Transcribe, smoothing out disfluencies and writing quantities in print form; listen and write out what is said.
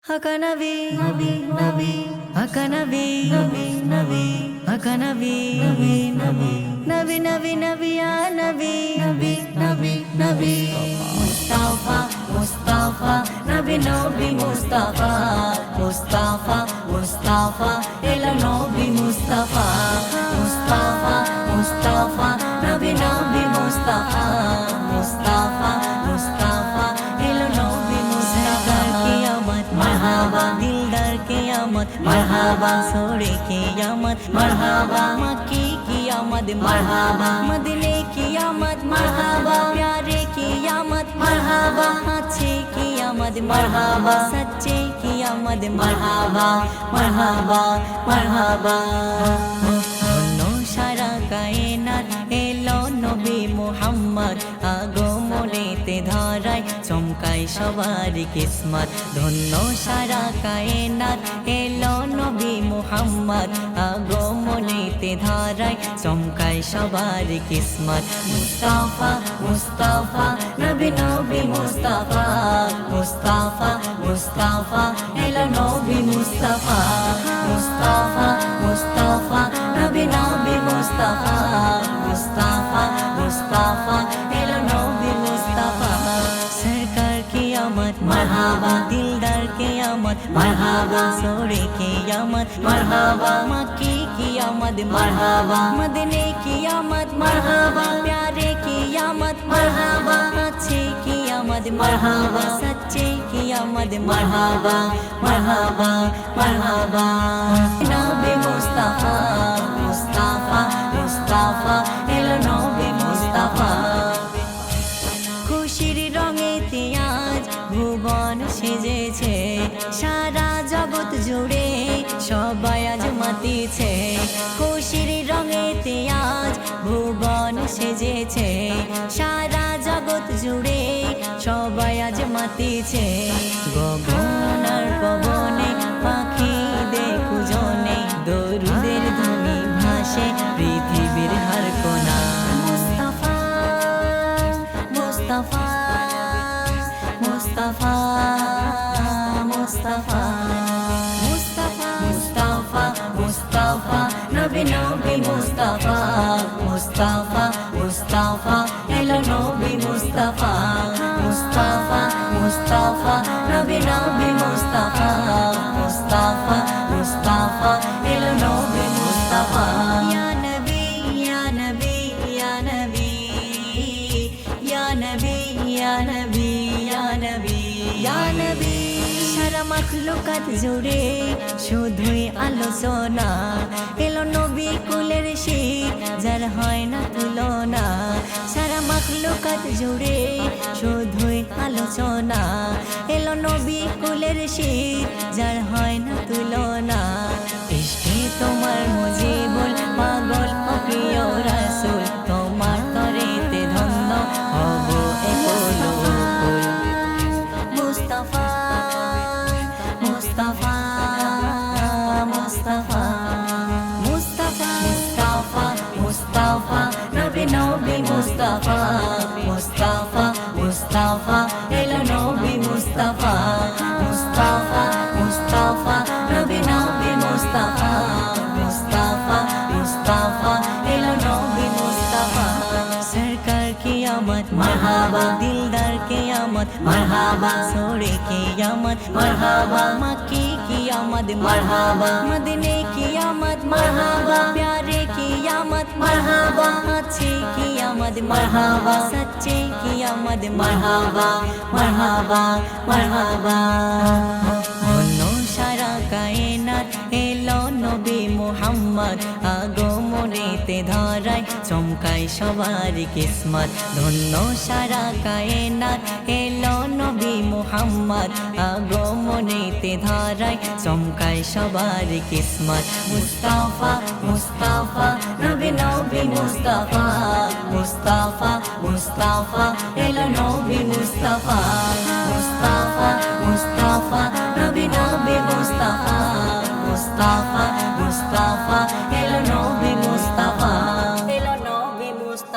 Hakanavi, Navi, Navi, Hakanavi, Navi, Navi, Hakanavi, Navi, Navi, Navi, Navi, Navi, ya Navi, Navi, Navi, Navi, Mustafa, Mustafa, Nabi, Nabi, Mustafa, Mustafa, Mustafa, Ela Nabi, Mustafa, Mustafa, Mustafa, Nabi, Nabi, Mustafa, Mustafa, Mustafa, Ela Nabi, Mustafa. मरहबा दिलदार क़यामत मरहबा सोरे क़यामत मरहबा मक्की क़यामत मरहबा मदीने क़यामत मरहबा प्यारे क़यामत मरहबा अच्छे क़यामत मरहबा सच्चे क़यामत मरहबा मरहबा मरहबा সারা কায়নাত এলো নবী মুহাম্মদ আগমনেতে ধরায় চমকায় সবার কিসমত ধন্য সারা কায়নাত এলো নবী মুহাম্মদ আগমনেতে ধরায় চমকায় সবার কিসমত মুস্তাফা মুস্তাফা নবী নবী মুস্তাফা মুস্তাফা মুস্তাফা এলো নবী মুস্তাফা মুস্তাফা মুস্তাফা নবী নবী मुस्तफा मुस्तफा मुस्तफा एलो नबी मुस्तफा सरकार क़यामत मरहबा दिलदार क़यामत मरहबा सोरे क़यामत मरहबा मक्की क़यामत मरहबा मदीने क़यामत मरहबा प्यारे क़यामत मरहबा अच्छे क़यामत मरहबा सच्चे क़यामत मरहबा मरहबा मरहबा नबी मुस्तफा मुस्तफा मुस्तफा एलो नबी मुस्तफा খুশির রঙেতে আজ ভুবন সেজেছে সারা জগৎ জুড়ে সবাই আজ মাতিছে খুশির রঙেতে আজ ভুবন সেজেছে সারা জগৎ জুড়ে সবাই আজ মাতিছে গগন আর পবনে পাখিদের কুজনে দরুদের ধ্বনি ভাসে পৃথিবীর হার কোনা মুস্তাফা মুস্তাফা মুস্তাফা মুস্তাফা মুস্তাফা মুস্তাফা মুস্তাফা নবী নবী মুস্তাফা মুস্তাফা মুস্তাফা এলো নবী মুস্তাফা মুস্তাফা মুস্তাফা নবী নবী মুস্তাফা মুস্তাফা মুস্তাফা এলো নবী মুস্তাফা ইয়া নবী ইয়া নবী ইয়া নবী ইয়া নবী ইয়া নবী ইয়া নবী ইয়া নবী সারা মাখলুকাত জুড়ে শুধুই আলোচনা এলো নবী কুলের শীত যার হয় না তুলনা সারা মাখলুকাত জুড়ে শুধুই আলোচনা এলো নবী কুলের শীত যার হয় না তুলনা ইশকে তোমার মুজিবুল পাগল ও প্রিয় রাসূল তোমার তরেতে ধন্য হব একলো ফুল মুস্তাফা মুস্তাফা মুস্তাফা মুস্তাফা মুস্তাফা মুস্তাফা নবী নবী মুস্তাফা মুস্তাফা মুস্তাফা এলো নবী মুস্তাফা মুস্তাফা মুস্তাফা নবী নবী মুস্তাফা মুস্তাফা মুস্তাফা এলো নবী মুস্তাফা সরকার क़यामत मरहबा दिलदार क़यामत मरहबा सोरे क़यामत मरहबा मक्की क़यामत मरहबा मदीने क़यामत मरहबा प्यारे क़यामत मरहबा अच्छे क़यामत मरहबा सच्चे क़यामत मरहबा मरहबा मरहबा সারা কায়নাত এলো নবী মুহাম্মদ আগমনেতে ধরায় চমকায় সবার কিসমত ধন্য সারা কায়নাত এলো নবী মুহাম্মদ আগমনেতে ধরায় চমকায় সবার কিসমত মুস্তাফা মুস্তাফা নবী নবী মুস্তাফা মুস্তাফা মুস্তাফা এলো নবী মুস্তাফা মুস্তাফা মুস্তাফা নবী নবী মুস্তাফা মুস্তাফা মুস্তাফা